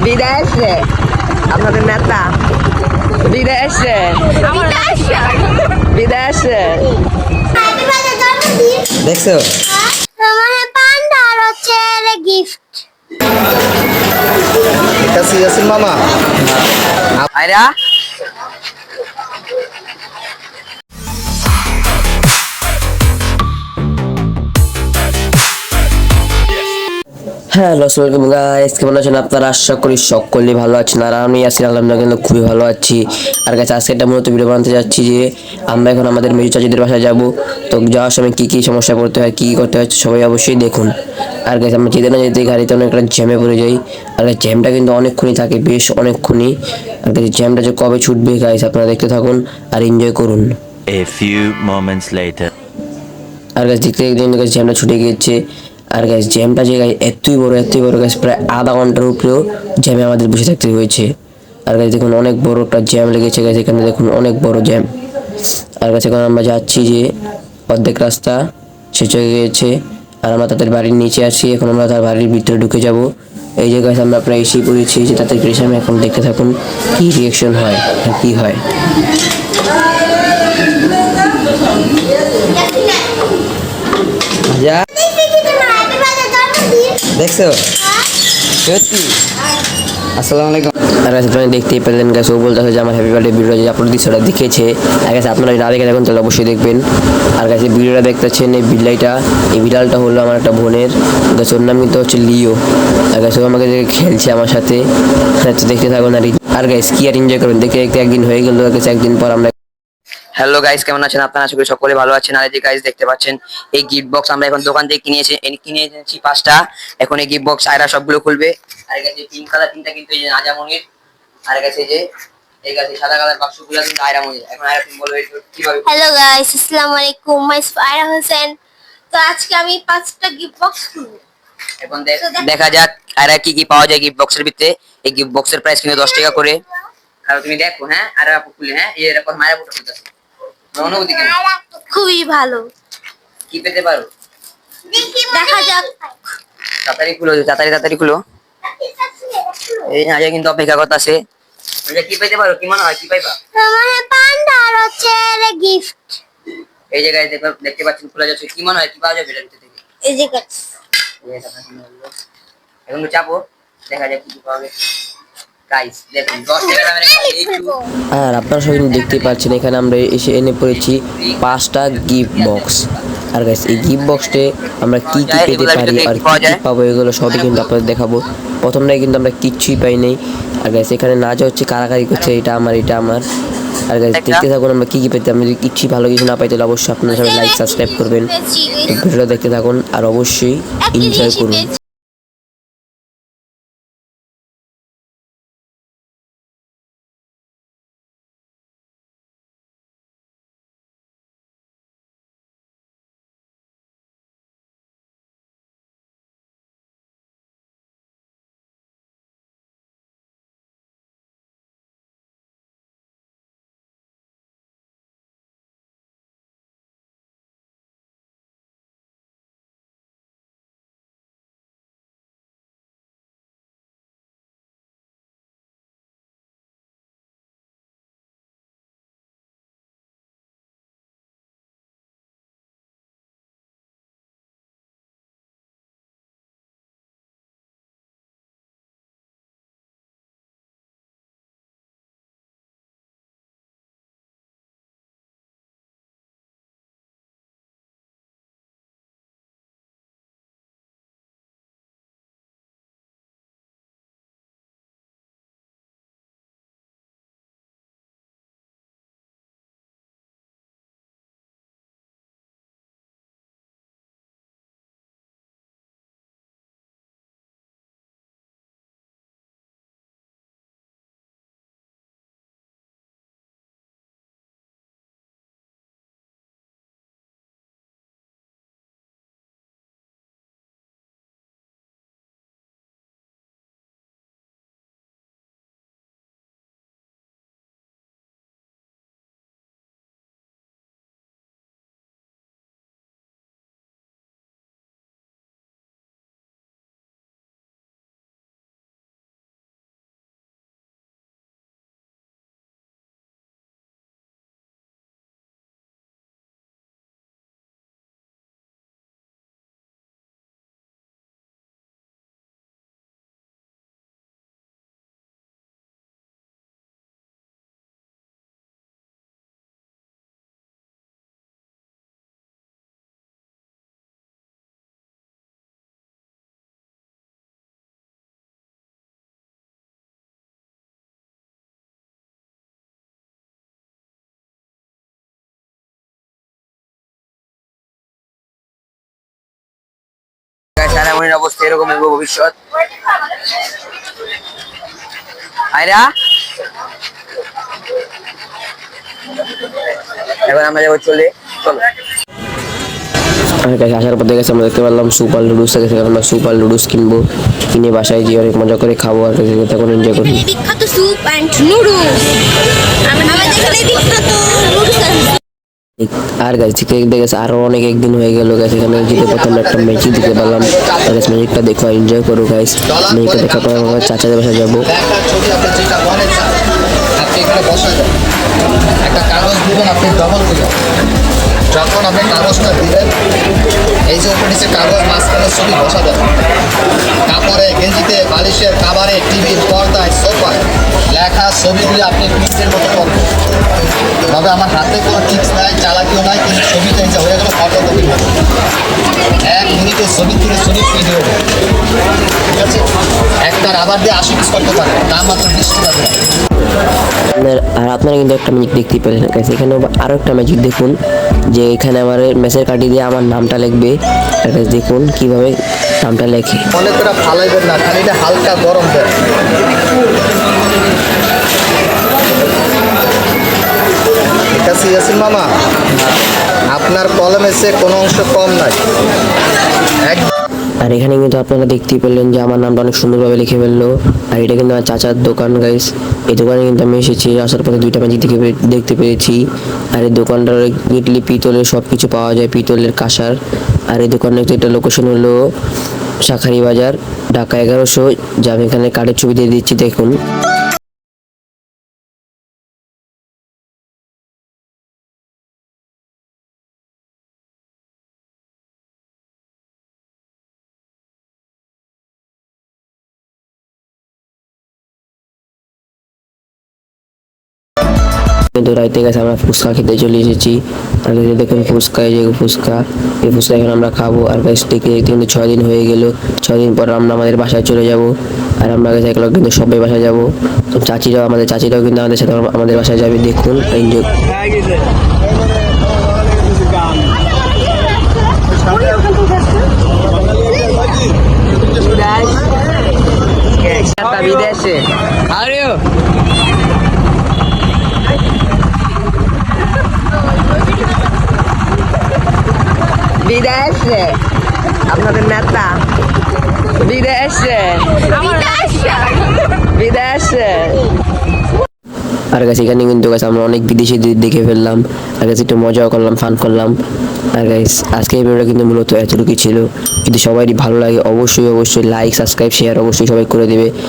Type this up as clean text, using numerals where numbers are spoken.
বিদেশে আপনাদের নেতা বিদেশে বিদেশে দেখছো পান্ডা আর হচ্ছে গিফট। এটা সিয়াসিন মামা আয়রা হ্যালো ওয়েলকাম গাইস, কেমন আছেন আপনারা? আশা করি সকলেই ভালো আছেন। আর আমি আছি আলহামদুলিল্লাহ কিন্তু খুবই ভালো আছি। আর গাইস আজকে একটা মূলত ভিডিও বানাতে যাচ্ছি যে আমরা এখন আমাদের মেজু চাচিদের বাসায় যাব। তো যাওয়ার সময় কী কী সমস্যা পড়তে হয়, কী কী করতে হয় সবাই অবশ্যই দেখুন। আর গাইস আমরা যেতে না যেতে গাড়িতে অনেকটা জ্যামে পড়ে যাই। আর গাইস জ্যামটা কিন্তু অনেকক্ষণই থাকে, বেশ অনেকক্ষণই। আর গাইস জ্যামটা যে কবে ছুটবে গাইস আপনারা দেখতে থাকুন আর এনজয় করুন। A few moments later. আর গাছ দেখতে দেখতে গাছ জ্যামটা ছুটে গিয়েছে। আর গাছ জ্যামটা যে গাছ এতই বড় গাছ, প্রায় আধা ঘন্টার উপরেও জ্যামে আমাদের বসে থাকতে হয়েছে। আর গাছ দেখুন অনেক বড় একটা জ্যাম লেগেছে গাছ, এখানে দেখুন অনেক বড় জ্যাম। আর গাছ এখন আমরা যাচ্ছি যে অর্ধেক রাস্তা শেষ হয়ে গিয়েছে। আর আমরা তাদের বাড়ির নিচে আছি, এখন আমরা তার বাড়ির ভিতরে ঢুকে যাব। এই যে গাছ আমরা প্রায় এসেই পড়েছি, যে তাদের সামনে এখন দেখতে থাকুন কি রিয়েকশন হয়, কি হয়। যা দেখছো সত্যি। আসসালামু আলাইকুম। আর গাছ আপনারা দেখতেই পেলেন গাছ, ও বলতেছে যে আমার হ্যাপি বার্থডে ভিডিও যে আপনার দৃশ্যটা দেখেছে। আর গাছ আপনারা না দেখে থাকুন তাহলে অবশ্যই দেখবেন। আর গাছে ভিডিওটা দেখতেছেন এই বিড়ালটা, এই বিড়ালটা হলো আমার একটা বোনের গাছ, ওর নাম কিন্তু হচ্ছে লিও। আর গাছ ও আমাকে খেলছে আমার সাথে, তো দেখতে থাকুন। আর গাছ কি আর এনজয় করবেন, দেখতে দেখতে একদিন হয়ে গেল গাছ, একদিন পর আমরা। হ্যালো গাইস, কেমন আছেন আপনারা? আশা করি সকলে ভালো আছেন। আর এই যে গাইস দেখতে পাচ্ছেন এই গিফট বক্স আমরা এখন দোকান থেকে কিনে এনেছি 5টা। এখন এই গিফট বক্স আয়রা সবগুলো খুলবে। আর গাইস এই পিঙ্ক কালার তিনটা কিন্তু এই যে নাজামনির। আর গাইস এই যে এই গাইস সাদা কালার বাক্সগুলো কিন্তু আয়রা মনির। এখন আয়রা তুমি বলবে কিভাবে। হ্যালো গাইস, আসসালামু আলাইকুম। মাই আয়রা হোসেন। তো আজকে আমি 5টা গিফট বক্স খুলবো। এখন দেখা যাক আয়রা কি কি পাওয়া যায় গিফট বক্সের ভিতরে। এই গিফট বক্সের প্রাইস কিন্তু 10 টাকা করে। আর তুমি দেখো, হ্যাঁ আয়রা আপু খুলে, হ্যাঁ এই এরকম মায়ের পুরো খুলতেছে। অনুভূতি কেমন? খুবই ভালো। কি পেতে পারো দেখা যাক। তাড়াতাড়ি খুলো, তাড়াতাড়ি খুলো। এই না কিন্তু অপেক্ষা করতেছে। কি পেতে পারো, কি মনে হয় কি পাইবা? পান্ডা আর হচ্ছে গিফট। এই জায়গায় দেখতে পাচ্ছেন খোলা যাচ্ছে, কি মনে হয় কি পাওয়া যাবে এটার ভিতর থেকে? এই যে গাছ এখন তো চাপো, দেখা যাক কি পাওয়া যাবে। গাইস দেখুন 10 টাকা দামের আর আপনারা সবাই দেখতেই পাচ্ছেন এখানে আমরা এসে এনে পড়েছি 5টা গিফট বক্স। আর গাইস এই গিফট বক্সে আমরা কি কি পেতে পারি আর কি কি পাবো এগুলো সবই কিন্তু আপনাদের দেখাবো। প্রথমটাই কিন্তু আমরা কিচ্ছুই পাই নাই। আর গাইস এখানে না যা হচ্ছে কারাকারি করছে, এটা আমার এটা আমার। আর গাইস দেখতে থাকুন আমরা কি কি পেতে। আমি যদি কিচ্ছু ভালো কিছু না পাই তাহলে অবশ্যই আপনারা সবাই লাইক সাবস্ক্রাইব করবেন, ভিডিওটা দেখতে থাকুন আর অবশ্যই এনজয় করুন। গাইস সারামনির অবস্থা এরকম হবে ভবিষ্যৎ। আয়রা এখন আমরা যাবো চলো। আমার কাছে আসার পর দেখে আমরা দেখতে পারলাম সুপার লুডুস থেকে, আমরা সুপার লুডুস কিনবো, কিনে বাসায় গিয়ে অনেক মজা করে খাবো আর তখন এনজয় করবো। বিখ্যাত স্যুপ এন্ড নুডলস আমাদের এখানে বিখ্যাত নুডলস। আর গাছ থেকে দেখেছে আরো অনেক একদিন হয়ে গেল গাছ, এখানে যেতে প্রথম একটা ম্যাজিক দিতে পারলাম। ম্যাজিকটা দেখো, এনজয় করো গাইস। ম্যাজিকটা দেখার পর আমরা চাচাদের বাসায় যাবো। আপনি এখানে বসা যায়, একটা কাগজ দিবেন, আপনি ডবল দিবেন। যখন আপনি কাগজটা দিবেন, এই যে উপরে নিচে কাগজ, মাঝখানে ছবি বসা যাবে। কাপড়ে, গেঞ্জিতে, বালিশের কাভারে, টিভির পর্দায়, সোফায় লেখা ছবিগুলি আপনি প্রিন্টের মতো করবেন। তবে আমার হাতে কোনো টিক্স নাই, চালাকিও নাই, কিন্তু ছবিটা এই যে হয়ে গেল ফটোকপি হবে। 1 মিনিটে ছবি থেকে ছবি প্রিন্ট হবে, ঠিক আছে? একটা রাবার দিয়ে 80 পিস করতে পারে, দাম মাত্র 20 টাকা। আর আপনারা কিন্তু একটা ম্যাজিক দেখতে পেলেন গাইস, এখানে আরো একটা ম্যাজিক দেখুন, যে এখানে আমার মেসের কার্ডে দিয়ে আমার নামটা লিখবে। আর guys দেখুন কিভাবে নামটা লেখে। মনে করে ফালাইবেন না, খালি এটা হালকা গরম দেন। ঠিক আছে ইয়াসিন মামা, আপনার কলমে সে কোনো অংশ কম নাই। আর এখানে কিন্তু আপনারা দেখতেই পেলেন যে আমার নামটা অনেক সুন্দরভাবে লিখে ফেললো। আর এটা কিন্তু আমার চাচার দোকান গাইস। এই দোকানে কিন্তু আমি এসেছি, আসার পথে দুইটা ম্যাজিক দেখতে পেরেছি। আর এই দোকানটার ইডলি পিতলের সব কিছু পাওয়া যায়, পিতলের কাঁসার। আর এই দোকানের একটা লোকেশন হলো শাখারি বাজার, ঢাকা 1100, যা আমি এখানে কার্ডের ছবি দিয়ে দিচ্ছি দেখুন। কিন্তু রাইতে গেছে আমরা ফুচকা খেতে চলে এসেছি। আর এই যে দেখুন ফুচকা, এই যে ফুচকা, এই ফুচকা এখন আমরা খাবো। আর গাছ থেকে কিন্তু 6 দিন হয়ে গেল, 6 দিন পর আমরা আমাদের বাসায় চলে যাব। আর আমরা গেছে একলা কিন্তু সবাই বাসায় যাব। তো আমাদের চাচিরাও কিন্তু আমাদের সাথে আমাদের বাসায় যাবে। দেখুন এনজয়। বিদেশে আরে বিদেশে আপনাদের নেতা বিদেশে বিদেশে। আর গাছ এখানে কিন্তু গাছ আমরা অনেক বিদেশি দেখে ফেললাম। আর গাছ একটু মজাও করলাম, ফান করলাম। আর গাইস আজকে এই ভিডিওটা কিন্তু মূলত এতটুকুই ছিল। যদি সবারই ভালো লাগে অবশ্যই লাইক, সাবস্ক্রাইব, শেয়ার অবশ্যই সবাই করে দেবে।